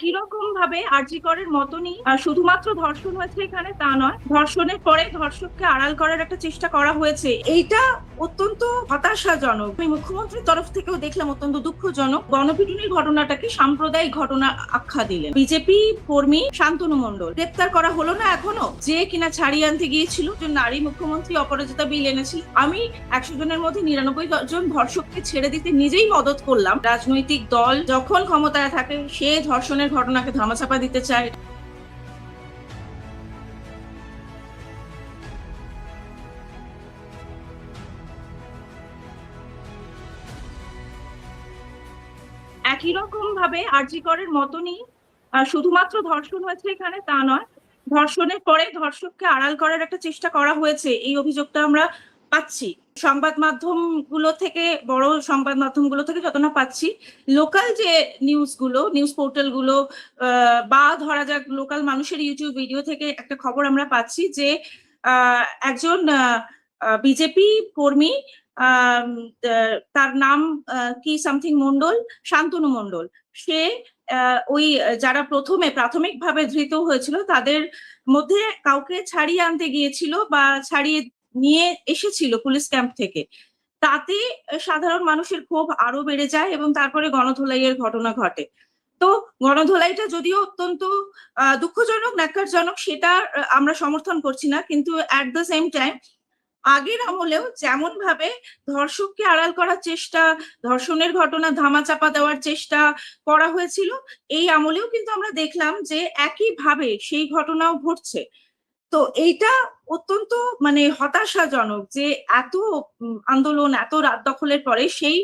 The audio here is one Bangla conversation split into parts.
একই রকম ভাবে আরজি করের মতনই শুধুমাত্র ধর্ষণ হয়েছে এখানে তা নয়, ধর্ষণের পরে ধর্ষককে আড়াল করার একটা চেষ্টা করা হয়েছে। এইটা অত্যন্ত হতাশাজনক। আমি মুখ্যমন্ত্রীর তরফ থেকেও দেখলাম অত্যন্ত দুঃখজনক। গণপিটুনির ঘটনাটাকে সাম্প্রদায়িক ঘটনা আখ্যা দিলেন। বিজেপি কর্মী শান্তনু মণ্ডল গ্রেপ্তার করা হলো না এখনো, যে কিনা ছাড়িয়ে আনতে গিয়েছিল। একজন নারী মুখ্যমন্ত্রী অপরাজিতা বিল এনেছিল। আমি 100 জনের মধ্যে 99 জন ধর্ষককে ছেড়ে দিতে নিজেই মদত করলাম। রাজনৈতিক দল যখন ক্ষমতায় থাকে সে ধর্ষণের ঘটনাকে ধামাচাপা দিতে চায়। একই রকম ভাবে আরজি করের মতনই শুধুমাত্র ধর্ষণ হয়েছে এখানে তা নয়, ধর্ষণের পরে ধর্ষককে আড়াল করার একটা চেষ্টা করা হয়েছে, এই অভিযোগটা আমরা পাচ্ছি সংবাদ মাধ্যমগুলো থেকে, বড় সংবাদ মাধ্যমগুলো থেকে যতটা পাচ্ছি। লোকাল যে নিউজগুলো, নিউজ পোর্টালগুলো বা ধরা যাক লোকাল মানুষের ইউটিউব ভিডিও থেকে একটা খবর আমরা পাচ্ছি যে একজন বিজেপি কর্মী, তার নাম কি সামথিং মন্ডল, শান্তনু মন্ডল, সে ওই যারা প্রথমে প্রাথমিকভাবে ধৃত হয়েছিল তাদের মধ্যে কাউকে ছাড়িয়ে আনতে গিয়েছিল বা ছাড়িয়ে নিয়ে এসেছিল পুলিশ ক্যাম্প থেকে। তাতে সাধারণ মানুষের ক্ষোভ আরো বেড়ে যায় এবং তারপরে গণধোলাইয়ের ঘটনা ঘটে। তো গণধোলাইটা যদিও অত্যন্ত দুঃখজনক, ন্যাক্কারজনক, সেটা আমরা সমর্থন করছি না, কিন্তু অ্যাট দ্য সেম টাইম আগের আমলেও যেমন ভাবে ধর্ষককে আড়াল করার চেষ্টা, ধর্ষণের ঘটনা ধামাচাপা দেওয়ার চেষ্টা করা হয়েছিল, এই আমলেও কিন্তু আমরা দেখলাম যে একইভাবে সেই ঘটনাও ঘটছে। তো এইটা অত্যন্ত মানে হতাশাজনক যে এত আন্দোলন, এত রাত দখলের পরে সেই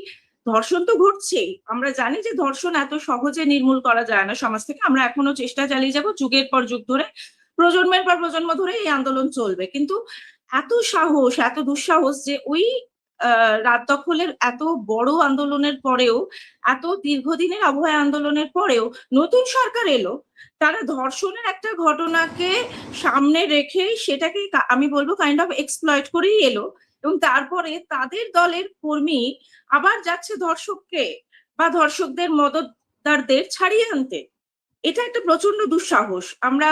ধর্ষণ তো ঘটছেই। আমরা জানি যে ধর্ষণ এত সহজে নির্মূল করা যায় না সমাজ থেকে। আমরা এখনো চেষ্টা চালিয়ে যাব, যুগের পর যুগ ধরে, প্রজন্মের পর প্রজন্ম ধরে এই আন্দোলন চলবে। কিন্তু এত সাহস, এত দুঃসাহস যে ওই রাত দখলের এত বড় আন্দোলনের পরেও, এত দীর্ঘদিনের অভয় আন্দোলনের পরেও নতুন সরকার এলো, তারা ধর্ষণের একটা ঘটনাকে সামনে রেখে সেটাকে আমি বলবো কাইন্ড অফ এক্সপ্লয়েট করেই এলো, এবং তারপরে তাদের দলের কর্মী আবার যাচ্ছে ধর্ষককে বা ধর্ষকদের মদতদারদের ছাড়িয়ে আনতে। এটা একটা প্রচন্ড দুঃসাহস। আমরা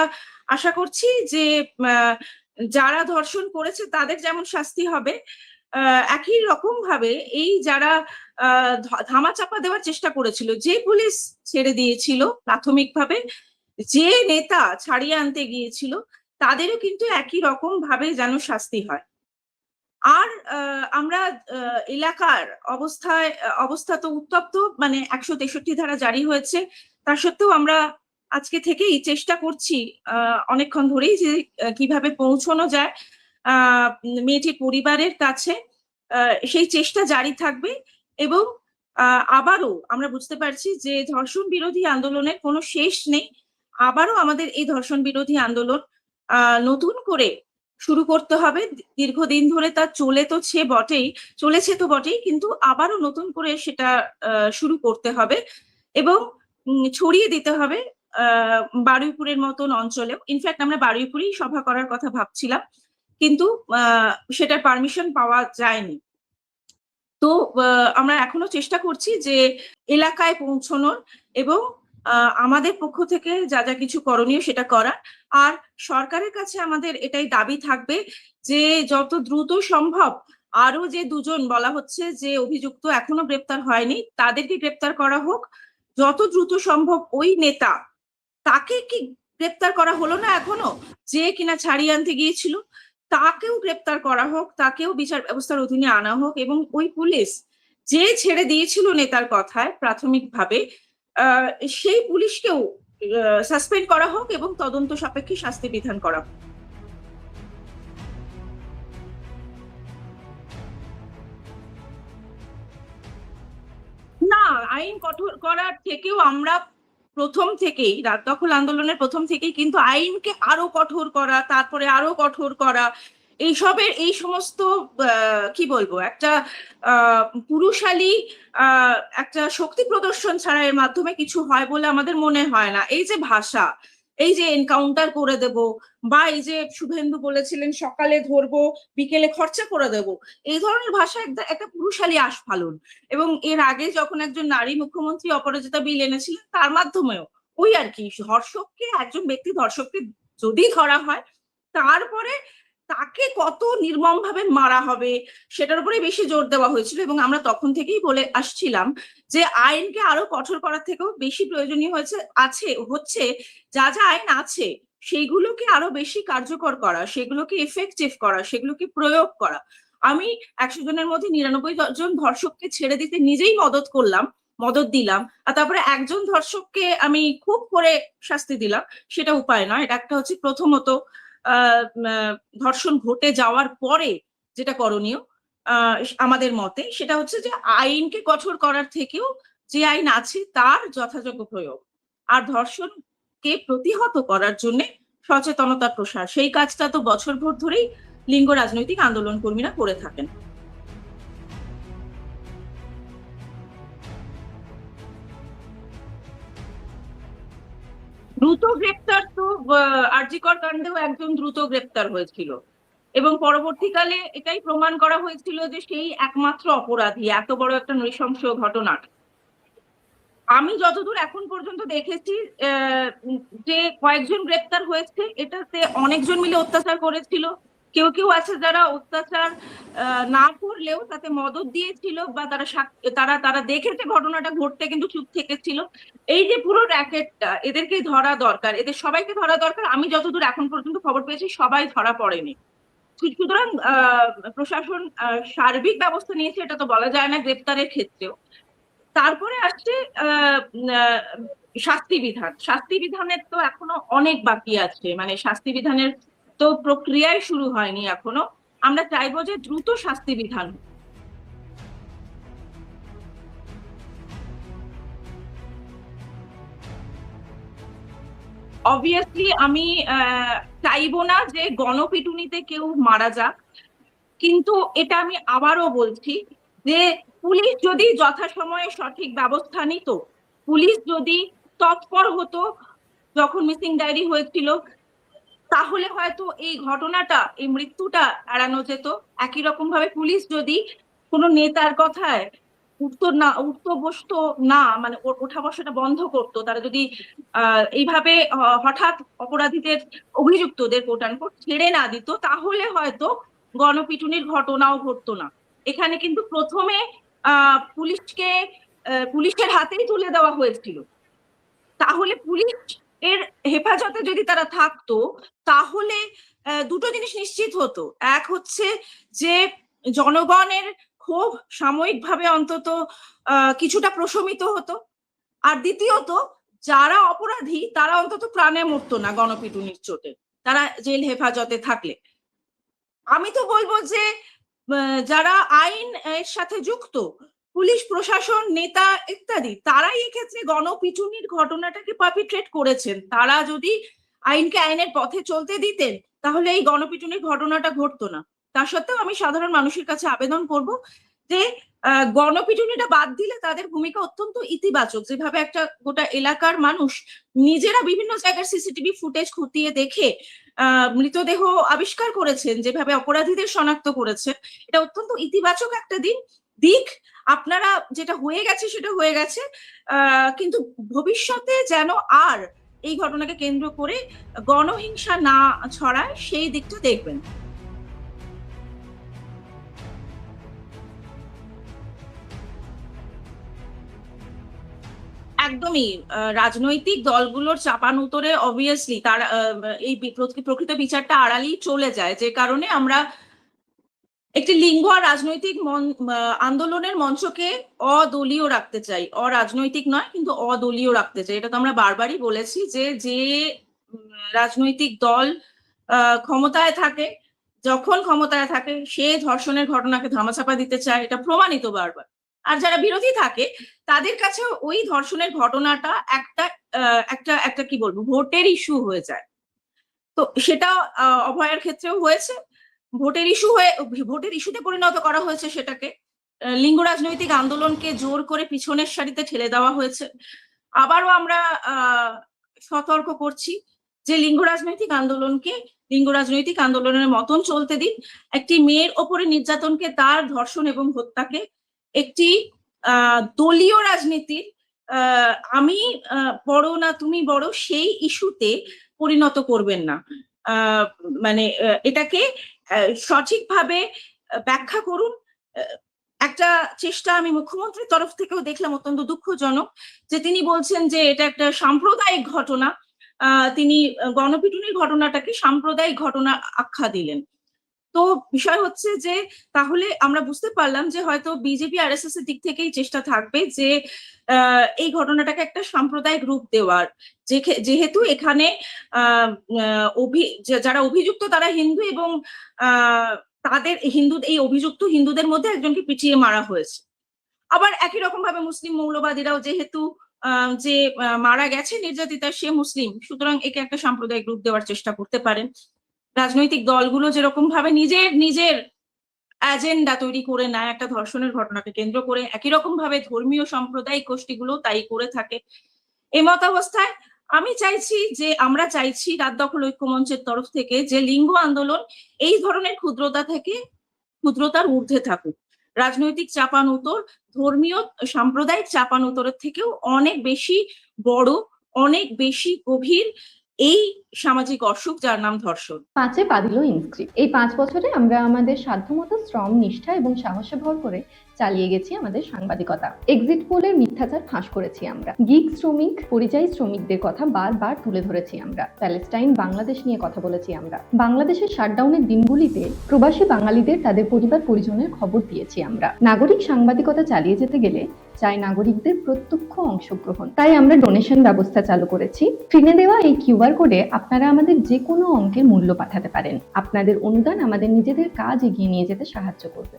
আশা করছি যে যারা ধর্ষণ করেছে তাদের যেমন শাস্তি হবে, একই রকম ভাবে এই যারা ধামাচাপা দেওয়ার চেষ্টা করেছিল, যে পুলিশ ছেড়ে দিয়েছিল প্রাথমিকভাবে, যে নেতা ছাড়িয়ে আনতে গিয়েছিল, তাদেরও কিন্তু একই রকম ভাবে যেন শাস্তি হয়। আর আমরা এলাকার অবস্থা তো উত্তপ্ত, মানে 163 ধারা জারি হয়েছে। তা সত্ত্বেও আমরা আজকে থেকেই চেষ্টা করছি অনেকক্ষণ ধরেই যে কিভাবে পৌঁছানো যায় মেয়েটির পরিবারের কাছে। সেই চেষ্টা জারি থাকবে এবং আবারও আমরা বুঝতে পারছি যে ধর্ষণ বিরোধী আন্দোলনের কোনো শেষ নেই। আবারও আমাদের এই ধর্ষণ বিরোধী আন্দোলন নতুন করে শুরু করতে হবে। দীর্ঘদিন ধরে তা চলেছে তো বটেই, কিন্তু আবারও নতুন করে সেটা শুরু করতে হবে এবং ছড়িয়ে দিতে হবে বারুইপুরের মতন অঞ্চলেও। ইনফ্যাক্ট আমরা বারুইপুরেই সভা করার কথা ভাবছিলাম, কিন্তু সেটার পারমিশন পাওয়া যায়নি। তো আমরা এখনো চেষ্টা করছি যে এলাকায় পৌঁছানোর এবং আমাদের পক্ষ থেকে যা যা কিছু করণীয় সেটা করার। আর সরকারের কাছে আমাদের এটাই দাবি থাকবে যে যত দ্রুত সম্ভব আরো যে দুজন বলা হচ্ছে যে অভিযুক্ত এখনো গ্রেপ্তার হয়নি, তাদেরকে গ্রেপ্তার করা হোক যত দ্রুত সম্ভব। ওই নেতা, তাকে কি গ্রেপ্তার করা হলো না এখনো, যে কিনা ছাড়িয়ে আনতে গিয়েছিল, তাকেও গ্রেপ্তার করা হোক, তাকেও বিচার ব্যবস্থার অধীনে আনা হোক। এবং ওই পুলিশ যে ছেড়ে দিয়েছিল নেতার কথায় প্রাথমিকভাবে, সেই পুলিশকেও সাসপেন্ড করা হোক এবং তদন্ত সাপেক্ষে শাস্তি বিধান করা হোক। না, আইন কঠোর করার থেকেও আমরা প্রথম থেকেই, রাত দখল আন্দোলনের প্রথম থেকেই কিন্তু আইনকে আরো কঠোর করা, তারপরে আরো কঠোর করা, এইসবের এই সমস্ত কি বলবো একটা পুরুষালী একটা শক্তি প্রদর্শন ছাড়া এর মাধ্যমে কিছু হয় বলে আমাদের মনে হয় না। এই যে ভাষা, এই যে এনকাউন্টার করে দেব, বা এই যে শুভেন্দু বলেছিলেন সকালে ধরবো বিকেলে খরচা করে দেব, এই ধরনের ভাষা একটা পুরুষালী আস্ফালন। এবং এর আগে যখন একজন নারী মুখ্যমন্ত্রী অপরাজিতা বিল এনেছিলেন, তার মাধ্যমেও ওই আর কি, ধর্ষককে, একজন ব্যক্তি ধর্ষককে যদি ধরা হয়, তারপরে তাকে কত নির্মম ভাবে মারা হবে সেটার উপরে বেশি জোর দেওয়া হয়েছিল। এবং আমরা তখন থেকেই বলে আসছিলাম যে আইনকে আরো কঠোর করার থেকেও বেশি প্রয়োজনীয় হচ্ছে যা যা আইন আছে সেইগুলোকে আরো বেশি কার্যকর করা, সেগুলোকে এফেক্টিভ করা, সেগুলোকে প্রয়োগ করা। আমি 100 জনের মধ্যে 99 জন ধর্ষককে ছেড়ে দিতে নিজেই মদত দিলাম, আর তারপরে একজন ধর্ষককে আমি খুব করে শাস্তি দিলাম, সেটা উপায় নয়। এটা একটা হচ্ছে প্রথমত ধর্ষণ ঘটে যাওয়ার পরে যেটা করণীয় আমাদের মতে, সেটা হচ্ছে যে আইনকে কঠোর করার থেকেও যে আইন আছে তার যথাযোগ্য প্রয়োগ, আর ধর্ষণকে প্রতিহত করার জন্য সচেতনতা প্রসার। সেই কাজটা তো বছরভর ধরেই লিঙ্গ রাজনৈতিক আন্দোলন কর্মীরা করে থাকেন। দ্রুত গ্রেপ্তার তো আরজি কর কাণ্ডেও একজন দ্রুত গ্রেপ্তার হয়েছিল, এবং পরবর্তীকালে এটাই প্রমাণ করা হয়েছিল যে সেই একমাত্র অপরাধী এত বড় একটা নৃশংস ঘটনা। আমি যতদূর এখন পর্যন্ত দেখেছি যে কয়েকজন গ্রেপ্তার হয়েছে, এটাতে অনেকজন মিলে অত্যাচার করেছিল। কেউ কেউ আছে যারা অত্যাচার না করলেও তাতে মদত দিয়েছিল, বা তারা তারা দেখেছে ঘটনাটা ঘটতে কিন্তু চুপ থেকেছিল। এই যে পুরো র্যাকেটটা, এদেরকে ধরা দরকার, এদের সবাইকে ধরা দরকার। আমি যতদূর এখন পর্যন্ত খবর পেয়েছি সবাই ধরা পড়েনি। সুতরাং প্রশাসন সার্বিক ব্যবস্থা নিয়েছে, এটা তো বলা যায় না গ্রেপ্তারের ক্ষেত্রেও। তারপরে আসছে শাস্তি বিধানের তো এখনো অনেক বাকি আছে, মানে শাস্তি বিধানের তো প্রক্রিয়াই শুরু হয়নি এখনো। আমরা চাইবো যে দ্রুত শাস্তি বিধান। অবভিয়াসলি আমি চাইবো না যে গণপিটুনিতে কেউ মারা যাক, কিন্তু এটা আমি আবারও বলছি যে পুলিশ যদি যথাসময়ে সঠিক ব্যবস্থা নিত, পুলিশ যদি তৎপর হতো যখন মিসিং ডায়েরি হয়েছিল, তাহলে হয়তো এই ঘটনাটা, এই মৃত্যুটা এড়ানো যেত। একই রকম ভাবে পুলিশ যদি কোনো নেতার কথায় উঠতো বসতো না, মানে ওঠা বসাটা বন্ধ করতো, তারা যদি এইভাবে হঠাৎ অপরাধীদের, অভিযুক্তদের কোট আনকোট ছেড়ে না দিত, তাহলে হয়তো গণপিটুনির ঘটনাও ঘটতো না। এখানে কিন্তু প্রথমে পুলিশের হাতেই তুলে দেওয়া হয়েছিল। তাহলে পুলিশ এর হেফাজতে যদি তারা থাকতো, তাহলে দুটো জিনিস নিশ্চিত হতো। এক হচ্ছে যে জনগণের ক্ষোভ সাময়িকভাবে অন্তত কিছুটা প্রশমিত হতো, আর দ্বিতীয়ত যারা অপরাধী তারা অন্তত প্রাণে মরতো না গণপিটুনির চোটে, তারা জেল হেফাজতে থাকলে। আমি তো বলবো যে যারা আইন এর সাথে যুক্ত, পুলিশ প্রশাসন, নেতা ইত্যাদি, তারাই এক্ষেত্রে গণপিটুনির ঘটনাটাকে পারপিট্রেট করেছেন। তারা যদি আইনকে আইনের পথে চলতে দিতেন, তাহলে এই গণপিটুনির ঘটনাটা ঘটতো না। তা সত্ত্বেও আমি সাধারণ মানুষের কাছে আবেদন করব যে গণপিটুনিটা বাদ দিলে তাদের ভূমিকা অত্যন্ত ইতিবাচক। যেভাবে একটা গোটা এলাকার মানুষ নিজেরা বিভিন্ন জায়গার সিসিটিভি ফুটেজ খতিয়ে দেখে মৃতদেহ আবিষ্কার করেছেন, যেভাবে অপরাধীদের শনাক্ত করেছেন, এটা অত্যন্ত ইতিবাচক একটা দিক। আপনারা, যেটা হয়ে গেছে সেটা হয়ে গেছে, কিন্তু ভবিষ্যতে যেন আর এই ঘটনাকে কেন্দ্র করে গণহিংসা না ছড়ায় সেই দিকটা দেখবেন। একদমই রাজনৈতিক দলগুলোর চাপানুতরে অবভিয়াসলি তার এই প্রকৃত বিচারটা আড়ালেই চলে যায়, যে কারণে আমরা একটি লিঙ্গ আর রাজনৈতিক আন্দোলনের মঞ্চকে অদলীয় রাখতে চাই। অরাজনৈতিক নয়, কিন্তু অদলীয় রাখতে চাই। এটা তো আমরা বারবারই বলেছি যে যে রাজনৈতিক দল ক্ষমতায় থাকে, যখন ক্ষমতায় থাকে, সে ধর্ষণের ঘটনাকে ধামাচাপা দিতে চায়, এটা প্রমাণিত বারবার। আর যারা বিরোধী থাকে তাদের কাছে ওই ধর্ষণের ঘটনাটা একটা একটা একটা কি বলবো, ভোটের ইস্যু হয়ে যায়। তো সেটা অভয়ার ক্ষেত্রেও হয়েছে, ভোটের ইস্যুতে পরিণত করা হয়েছে সেটাকে। লিঙ্গ রাজনৈতিক আন্দোলনকে জোর করে পিছনের সারিতে ঠেলে দেওয়া হয়েছে। আবারও আমরা সতর্ক করছি যে লিঙ্গ রাজনৈতিক আন্দোলনের মতন চলতে দিন। একটি মেয়ের ওপরে নির্যাতনকে, তার ধর্ষণ এবং হত্যাকে একটি দলীয় রাজনীতির আমি বড় না তুমি বড় সেই ইস্যুতে পরিণত করবেন না। মানে এটাকে সঠিকভাবে ব্যাখ্যা করুন। একটা চেষ্টা আমি মুখ্যমন্ত্রীর তরফ থেকেও দেখলাম অত্যন্ত দুঃখজনক, যে তিনি বলছেন যে এটা একটা সাম্প্রদায়িক ঘটনা। তিনি গণপিটুনির ঘটনাটাকে সাম্প্রদায়িক ঘটনা আখ্যা দিলেন। তো বিষয় হচ্ছে যে তাহলে আমরা বুঝতে পারলাম যে হয়তো বিজেপি আরএসএস এর দিক থেকেই চেষ্টা থাকবে যে এই ঘটনাটাকে একটা সাম্প্রদায়িক রূপ দেওয়ার, যেহেতু এখানে যারা অভিযুক্ত তারা হিন্দু, এবং তাদের এই অভিযুক্ত হিন্দুদের মধ্যে একজনকে পিটিয়ে মারা হয়েছে। আবার একই রকম ভাবে মুসলিম মৌলবাদীরাও যেহেতু যে মারা গেছে নির্যাতিতা সে মুসলিম, সুতরাং একে একটা সাম্প্রদায়িক রূপ দেওয়ার চেষ্টা করতে পারেন। রাজনৈতিক দলগুলো যেরকম ভাবে নিজের নিজের এজেন্ডা তৈরি করে নেয় একটা ধর্ষণের ঘটনাকে কেন্দ্র করে, একই রকম ভাবে ধর্মীয় সাম্প্রদায়িক গোষ্ঠীগুলো তাই করে থাকে। এই মতাবস্থায় আমরা চাইছি রাত দখল ঐক্য মঞ্চের তরফ থেকে যে লিঙ্গ আন্দোলন এই ধরনের ক্ষুদ্রতা থেকে ক্ষুদ্রতার ঊর্ধ্বে থাকুক। রাজনৈতিক চাপানুতোর, ধর্মীয় সাম্প্রদায়িক চাপানুতোরের থেকেও অনেক বেশি বড়, অনেক বেশি গভীর এই সামাজিক অসুখ যার নাম ধর্ষণ। 5-এ পা দিল ইনস্ক্রিপ্ট। এই 5 বছরে আমরা আমাদের সাধ্যমতো শ্রম, নিষ্ঠা এবং সাহসে ভর করে চালিয়ে গেছি আমাদের সাংবাদিকতা। এক্সিট পোলের মিথ্যাচার ফাঁস করেছি আমরা। গিগ শ্রমিক, পরিযায়ী শ্রমিকদের কথা বারবার তুলে ধরেছি আমরা। প্যালেস্টাইন, বাংলাদেশ নিয়ে কথা বলেছি আমরা। বাংলাদেশের শাটডাউনের দিনগুলিতে প্রবাসী বাঙালিদের তাদের পরিবার পরিজনের খবর দিয়েছি আমরা। নাগরিক সাংবাদিকতা চালিয়ে যেতে গেলে চাই নাগরিকদের প্রত্যক্ষ অংশগ্রহণ। তাই আমরা ডোনেশন ব্যবস্থা চালু করেছি। স্ক্রিনে দেওয়া এই কিউআর কোডে আপনারা আমাদের যে কোনো অঙ্কের মূল্য পাঠাতে পারেন। আপনাদের অনুদান আমাদের নিজেদের কাজ এগিয়ে নিয়ে যেতে সাহায্য করবে।